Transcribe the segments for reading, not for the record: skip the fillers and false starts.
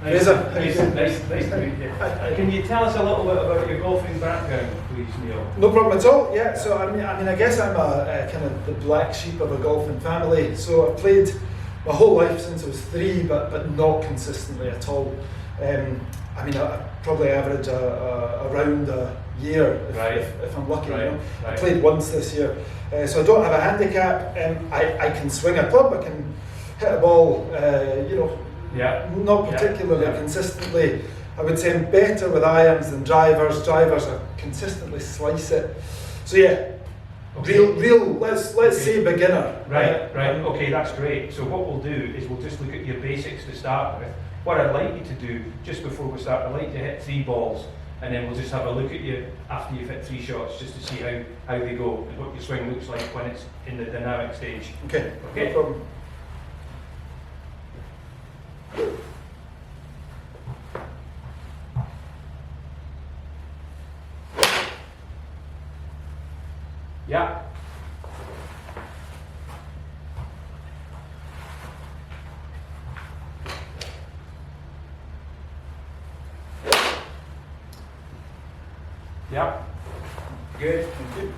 Fraser, Nice to meet you. Can you tell us a little bit about your golfing background, please, Neil? No problem at all. Yeah. So I guess I'm a kind of the black sheep of a golfing family. So I've played my whole life since I was 3, but not consistently at all. I probably average around a year if I'm lucky. Right. I played once this year, so I don't have a handicap. I can swing a club. I can hit a ball. Not particularly consistently. I would say I'm better with irons than drivers. Drivers I consistently slice it. So yeah, okay. real. Let's say beginner. Right. Okay, that's great. So what we'll do is we'll just look at your basics to start with. What I'd like you to do, just before we start, I'd like you to hit 3 balls, and then we'll just have a look at you after you've hit 3 shots, just to see how they go and what your swing looks like when it's in the dynamic stage. Okay. No problem. Yeah. Yeah. Good. Thank you.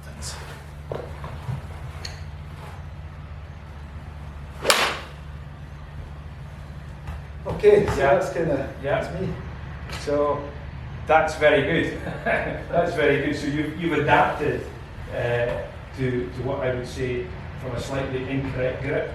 Thanks. Okay, so that's kind of that's me. So that's very good. That's very good. So you've adapted to what I would say from a slightly incorrect grip,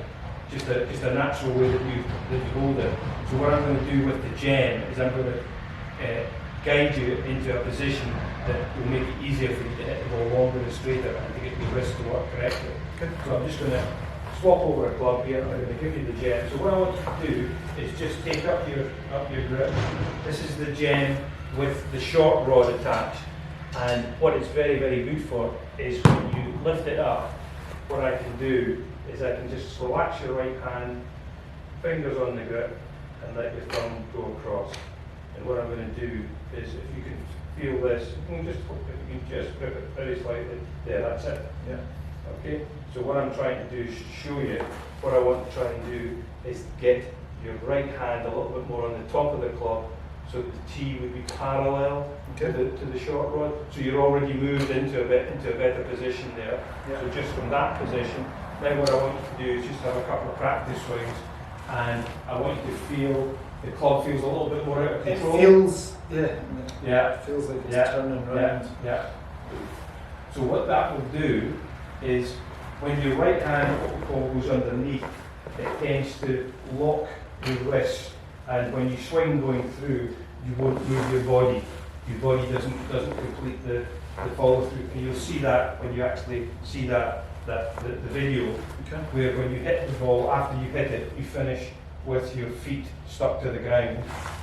just a natural way that you hold it. So what I'm going to do with the gem is I'm going to guide you into a position that will make it easier for you to hit the ball longer and straighter and to get your wrist to work correctly. Okay. So I'm just going to swap over a club here. I'm going to give you the gem. So what I want you to do is just take up your grip. This is the gem with the short rod attached, and what it's very, very good for is when you lift it up, what I can do is I can just relax your right hand, fingers on the grip, and let your thumb go across. And what I'm going to do is, if you can feel this, you can just grip it very slightly. There, that's it. Yeah. Okay. So what I'm trying to do is show you, what I want to try and do is get your right hand a little bit more on the top of the club, so that the tee would be parallel to the short rod. So you're already moved into a better position there. Yeah. So just from that position, now what I want you to do is just have a couple of practice swings, and I want you to feel the club feels a little bit more out of control. It feels, it feels like it's turning around. Yeah. So what that will do is, when your right hand, what we call, goes underneath, it tends to lock your wrist, and when you swing going through, you won't move your body. Your body doesn't complete the follow through, and you'll see that when you actually see the video, where when you hit the ball, after you hit it, you finish with your feet stuck to the ground,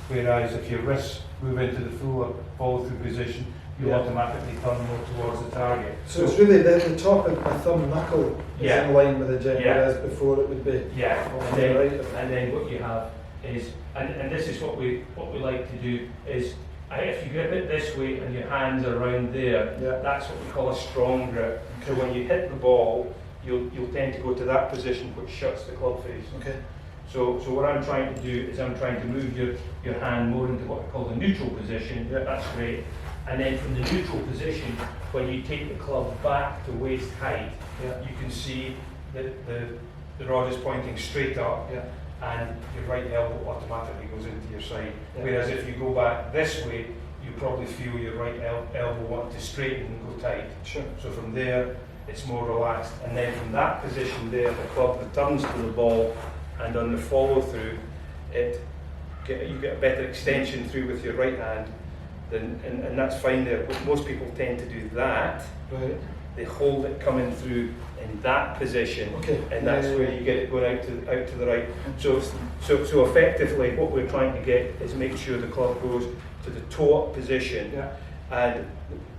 whereas if your wrists move into the full follow through position, you automatically turn more towards the target. So it's really the top of my thumb knuckle is in line with the gem, whereas before it would be and then what you have is, and this is what we like to do, is if you grip it this way and your hands are around there, that's what we call a strong grip. So when you hit the ball, you'll tend to go to that position which shuts the club face. Okay. So what I'm trying to do is I'm trying to move your hand more into what we call the neutral position. That's great. And then from the neutral position, when you take the club back to waist height, you can see that the rod is pointing straight up, and your right elbow automatically goes into your side. Whereas if you go back this way, you probably feel your right elbow want to straighten and go tight. Sure. So from there, it's more relaxed. And then from that position there, the club returns to the ball, and on the follow through, you get a better extension through with your right hand. And that's fine there. But most people tend to do that. Right. They hold it coming through in that position, and that's where you get it going out to the right. So effectively, what we're trying to get is make sure the club goes to the toe up position, and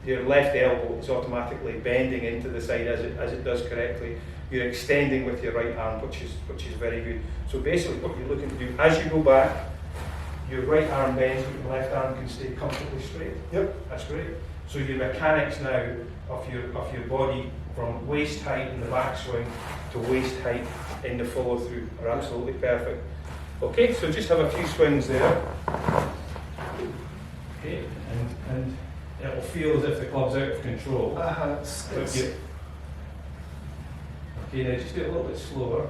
your left elbow is automatically bending into the side as it does correctly. You're extending with your right arm, which is very good. So basically, what you're looking to do as you go back, your right arm bends, but your left arm can stay comfortably straight. Yep. That's great. So your mechanics now of your body from waist height in the backswing to waist height in the follow through are absolutely perfect. Okay, so just have a few swings there. Okay, and it will feel as if the club's out of control. Okay, now just do it a little bit slower.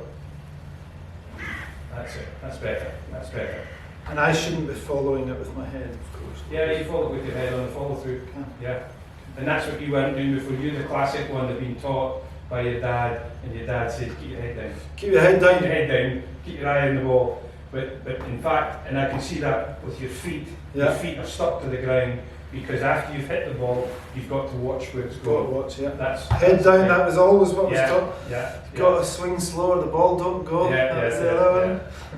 That's it. That's better. That's better. And I shouldn't be following it with my head, of course. Yeah, you follow it with your head on the follow through. Yeah. And that's what you weren't doing before. You're the classic one that been taught by your dad, and your dad said, keep your head down. Keep your head down. Keep your head down. Keep your eye on the ball. But in fact, and I can see that with your feet. Your feet are stuck to the ground because after you've hit the ball, you've got to watch where it's going. Got to watch, yeah. That's head down. That was always what was taught. Yeah. Got to swing slower. The ball don't go. Yeah.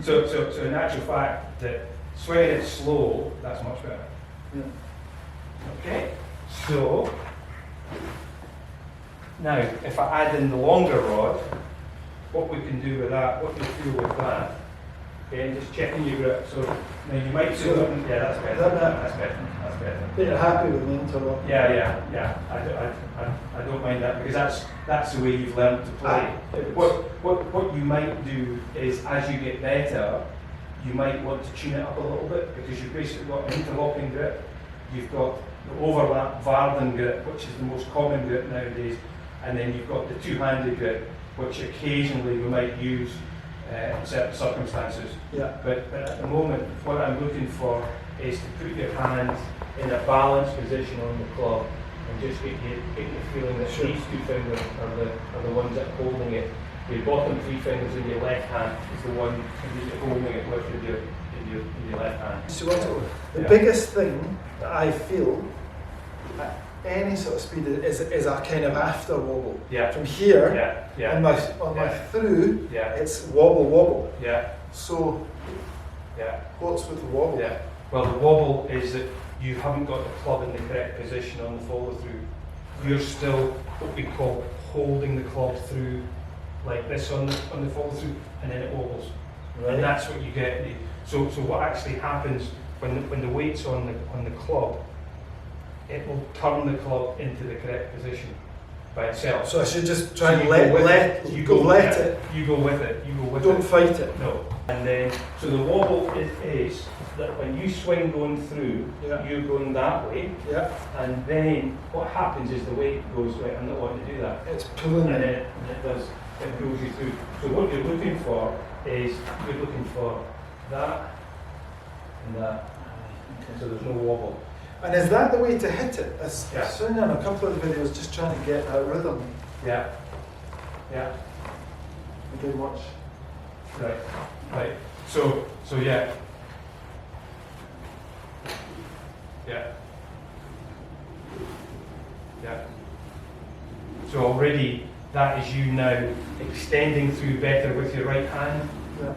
So in actual fact, that swinging it slow, that's much better. Yeah. Okay. So now, if I add in the longer rod, what we can do with that, what you feel with that, okay, and just checking your grip. So now you might feel that, yeah, that's better. That's better. That's better. But you're happy with the interlock? Yeah. I don't mind that because that's the way you've learned to play. What you might do is, as you get better, you might want to tune it up a little bit because you've basically got an interlocking grip. You've got the overlap Varden grip, which is the most common grip nowadays, and then you've got the two-handed grip, which occasionally we might use in certain circumstances. Yeah. But at the moment, what I'm looking for is to put your hands in a balanced position on the club and just get you feeling that these two fingers are the ones that are holding it. Your bottom three fingers in your left hand is the one that you're holding it with in your left hand. So the biggest thing that I feel at any sort of speed is a kind of after wobble. Yeah. From here on my through, it's wobble. Yeah. So what's with the wobble? Yeah. Well, the wobble is that you haven't got the club in the correct position on the follow through. You're still what we call holding the club through like this on the follow through, and then it wobbles. Right. And that's what you get. So what actually happens when the weight's on the club, it will turn the club into the correct position by itself. So I should just try and let it. You go with it. Don't fight it. No. And then so the wobble is that when you swing going through, you're going that way. Yeah. And then what happens is the weight goes right. I'm not wanting to do that. It's pulling and it does. It pulls you through. So what you're looking for is that and that. Okay. So there's no wobble. And is that the way to hit it? I've seen in a couple of the videos just trying to get that rhythm. Yeah. Again, watch. Right. So yeah. So already that is you now extending through better with your right hand. Yeah.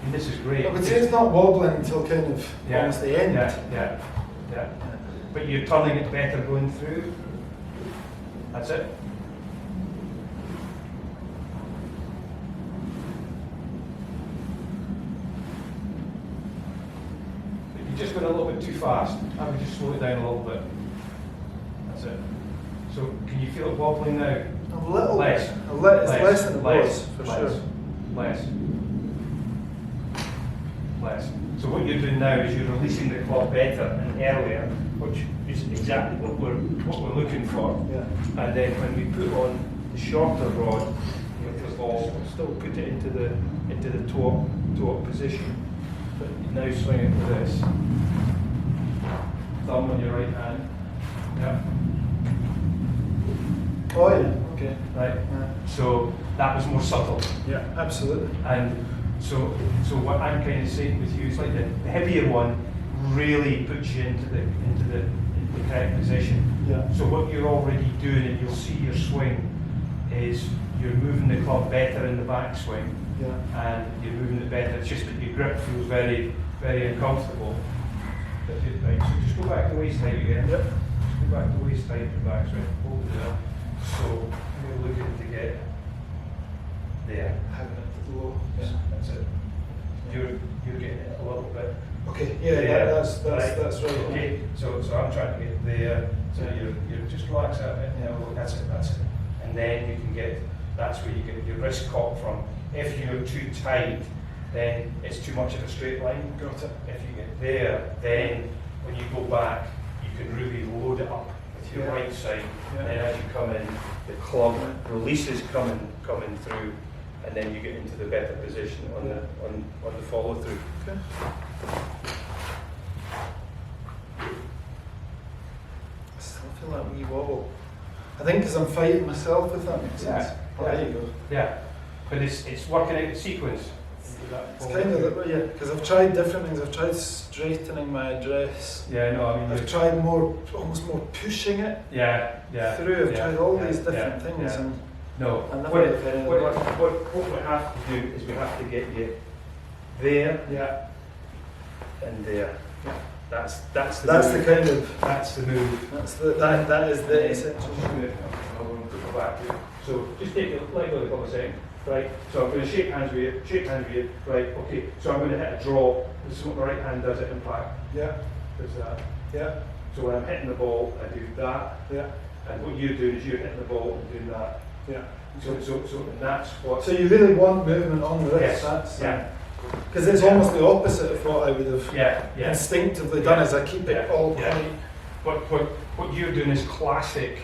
And this is great. I would say it's not wobbling until kind of almost the end. Yeah. But you're turning it better going through. That's it. But you're just going a little bit too fast. I would just slow it down a little bit. That's it. So can you feel it wobbling now? A little less. It's less than it was, for sure. Less. So what you're doing now is you're releasing the club better and earlier, which is exactly what we're looking for. Yeah. And then when we put on the shorter rod with the ball, we'll still put it into the toe-up position. But you now swing it with this. Thumb on your right hand. Yeah. Oh yeah. Okay. Right. Yeah. So that was more subtle. Yeah, absolutely. And so what I'm kind of saying with you is like the heavier one really puts you into the correct position. Yeah. So what you're already doing, and you'll see your swing, is you're moving the club better in the backswing. Yeah. And you're moving it better. It's just that your grip feels very, very uncomfortable. Right. So just go back to waist height again. Yep. Just go back to waist height for backswing. Hold it there. So we're looking to get there. Having it low. Yeah, that's it. You're getting it a little bit Okay, yeah, that's right. Okay, so I'm trying to get there. So you just relax out a bit. Yeah, well, that's it. And then you can get. That's where you get your wrist caught from. If you're too tight, then it's too much of a straight line. Got it. If you get there, then when you go back, you can really load it up with your right side. Yeah. And then as you come in, the club releases coming through, and then you get into the better position on the follow through. Okay. I still feel that wee wobble. I think because I'm fighting myself, if that makes sense. Oh, there you go. Yeah, but it's working out the sequence. It's kind of, yeah, because I've tried different things. I've tried straightening my address. Yeah, no, I mean, I've tried almost more pushing it through. I've tried all these different things. And no, what we have to do is we have to get you there and there. Yeah. That's the move. That is the essential move. I'm going to put it back here. So just let go of the couple of seconds. Right, so I'm going to shake hands with you, right, okay, so I'm going to hit a draw. This is what my right hand does at impact. Yeah. Does that. Yeah. So when I'm hitting the ball, I do that. Yeah. And what you're doing is you're hitting the ball and doing that. Yeah. So that's what... So you really want movement on the wrist? Yes, because it's almost the opposite of what I would have instinctively done, is I keep it all tight. What you're doing is classic,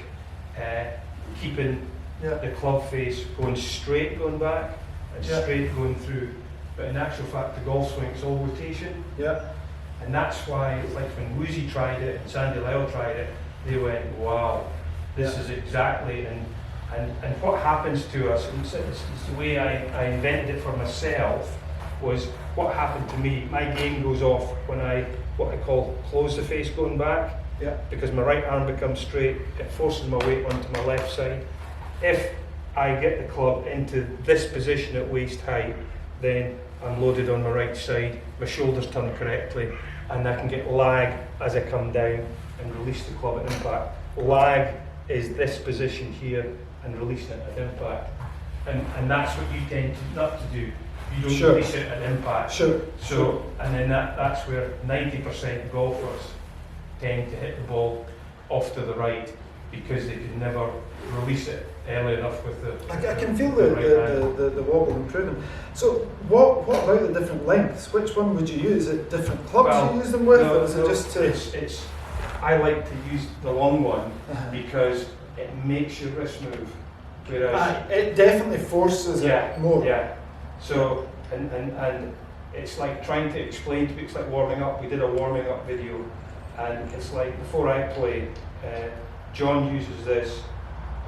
keeping the club face going straight going back and straight going through. But in actual fact, the golf swing is all rotation. Yeah. And that's why, like when Woozy tried it and Sandy Lyle tried it, they went, wow, this is exactly, and what happens to us, and it's the way I invented it for myself, was what happened to me. My game goes off when what I call close the face going back, because my right arm becomes straight, it forces my weight onto my left side. If I get the club into this position at waist height, then I'm loaded on my right side, my shoulders turn correctly, and I can get lag as I come down and release the club at impact. Lag is this position here and releasing it at impact. And that's what you tend not to do. You don't release it at impact. So, and then that's where 90% golfers tend to hit the ball off to the right, because they can never release it early enough with the... I can feel the wobble improving. So what about the different lengths? Which one would you use? Is it different clubs you use them with? Or is it just to... I like to use the long one because it makes your wrist move. Whereas it definitely forces it more. Yeah. So, and it's like trying to explain to people, it's like warming up. We did a warming up video, and it's like before I play, John uses this,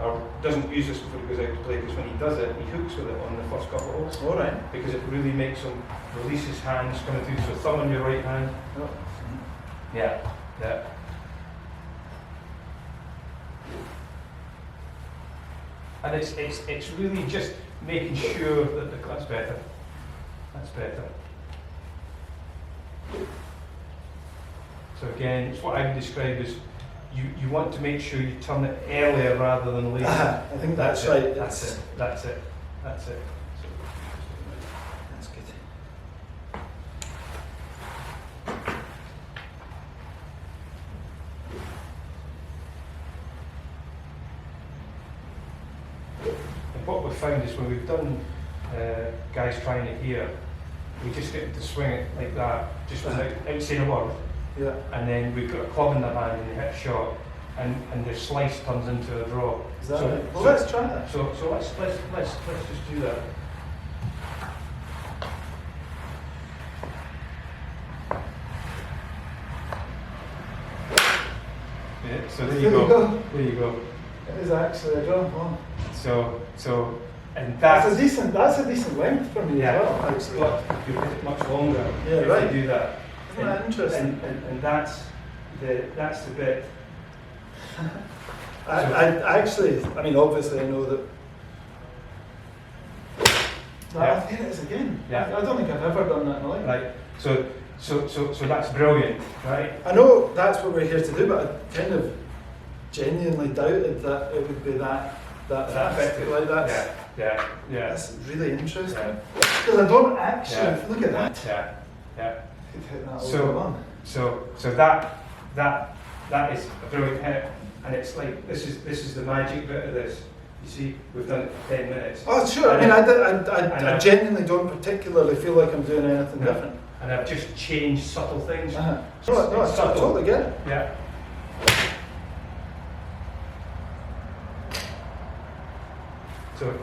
or doesn't use this before he goes out to play, because when he does it, he hooks with it on the first couple of holes. All right. Because it really makes him release his hands coming through. So thumb on your right hand. Oh. Yeah. And it's really just making sure that that's better. That's better. So again, it's what I would describe as you want to make sure you turn it earlier rather than later. I think that's right. That's it. That's good. And what we've found is when we've done guys trying it here, we just get them to swing it like that, just without saying a word. Yeah. And then we've got a club in their hand and they hit a shot, and the slice turns into a draw. Is that right? Well, let's try that. So let's just do that. Yeah, so there you go. There you go. It is actually a draw. Oh. So and that's a decent length for me as well. Actually, but you hit it much longer. Yeah, if right. you do that. Isn't that interesting? And that's the bit. I mean, obviously, I know that. I think it is again. Yeah. I don't think I've ever done that in my life. Right. So that's brilliant, right? I know that's what we're here to do, but I kind of genuinely doubted that it would be that fast. Like that. Yeah. That's really interesting. Because I don't actually look at that. Yeah. Hit that So- over one. So that is a brilliant hit, and it's like this is the magic bit of this. You see, we've done it for 10 minutes. Oh, sure. I mean, I genuinely don't particularly feel like I'm doing anything different. And I've just changed subtle things. No, I totally get it. Yeah. So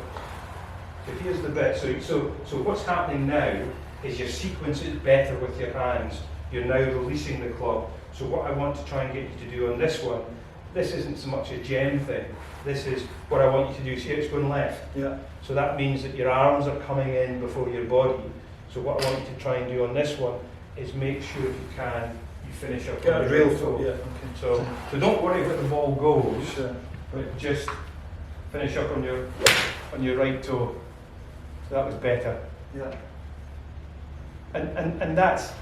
here's the bit. So what's happening now is your sequence is better with your hands. You're now releasing the club. So what I want to try and get you to do on this one, this isn't so much a gem thing. This is what I want you to do. See, it's going left. Yeah. So that means that your arms are coming in before your body. So what I want you to try and do on this one is make sure if you can, you finish up Get on a your real right foot. toe. Yeah. Okay. So don't worry where the ball goes, Sure. but just finish up on your right toe. So that was better. Yeah. And that's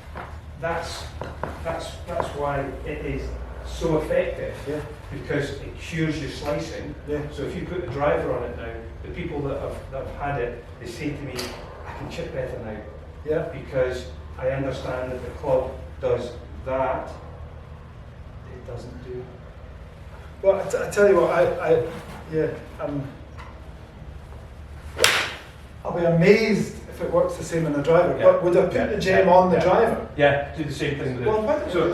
why it is so effective. Yeah. Because it cures your slicing. Yeah. So if you put the driver on it now, the people that have had it, they say to me, I can chip better now. Yeah. Because I understand that the club does that, it doesn't do. Well, I tell you what, I'll be amazed if it works the same in the driver. Yeah. But would I put the gem on the driver? Yeah, do the same thing with it. Well, why- So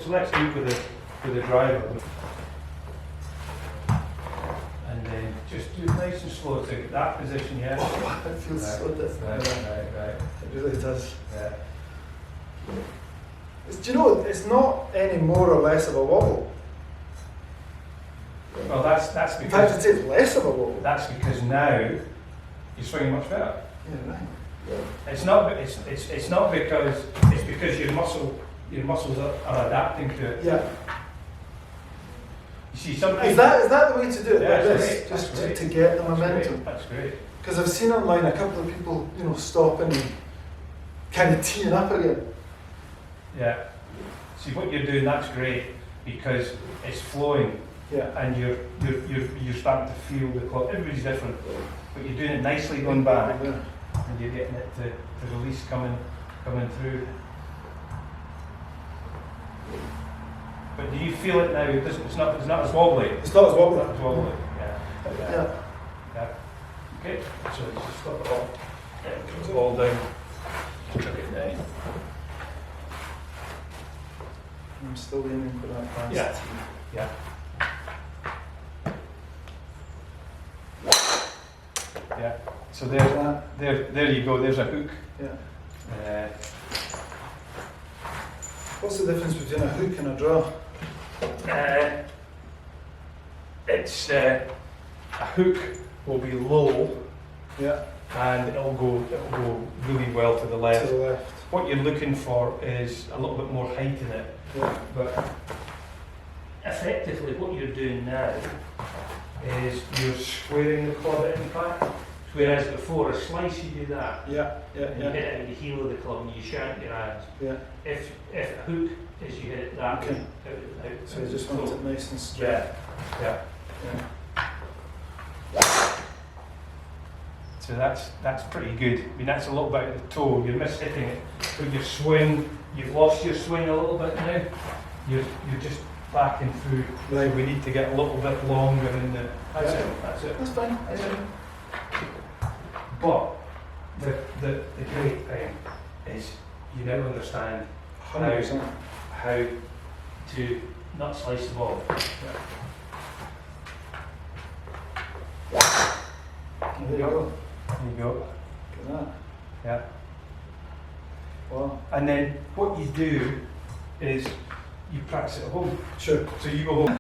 let's do it with the driver. And then just do it nice and slow to get that position, yeah? Oh, it feels so different. Right. It really does. Yeah. Do you know, it's not any more or less of a wobble. Well, that's In fact, because I'd say it's less of a wobble. that's because now you're swinging much better. Yeah, right. It's not because it's because your muscles are adapting to it. Yeah. You see, sometimes Is that the way to do it? Yeah, like that's this, great, just that's to, great. to get the That's momentum. great, That's great. Because I've seen online a couple of people, stopping and kind of teeing up again. Yeah. See what you're doing. That's great because it's flowing. Yeah. And you're starting to feel the club. Everybody's different, but you're doing it nicely going back, Yeah. and you're getting it to release coming through. But do you feel it now? It's not as wobbly. It's not as wobbly. Not as wobbly. Yeah. Yeah. Okay. So let's just stop it all. Yeah, put the ball down. Chuck it down. I'm still aiming for that fast. Yeah. Yeah. Yeah. So there you go. There's a hook. Yeah. What's the difference between a hook and a draw? It's a hook will be low Yeah. and it'll go really well to the left. To the left. What you're looking for is a little bit more height in it. Yeah. But effectively, what you're doing now is you're squaring the club in back. Whereas before a slice, you do that. Yeah. Yeah. And you hit it at the heel of the club and you shank your hands. Yeah. If a hook is you hit it that Okay. way, out. So you just want it nice and straight. Yeah. Yeah. So that's pretty good. I mean, that's a little bit at the toe. You're mishitting it. But your swing, you've lost your swing a little bit now. You're just backing through. Right. So we need to get a little bit longer in the. That's Yeah. it. That's it. That's fine. That's it. But the great thing is you now understand 100%. how to not slice the ball. There you go. There you go. Look at that. Yeah. Wow. And then what you do is you practice at home. Sure. So you go home.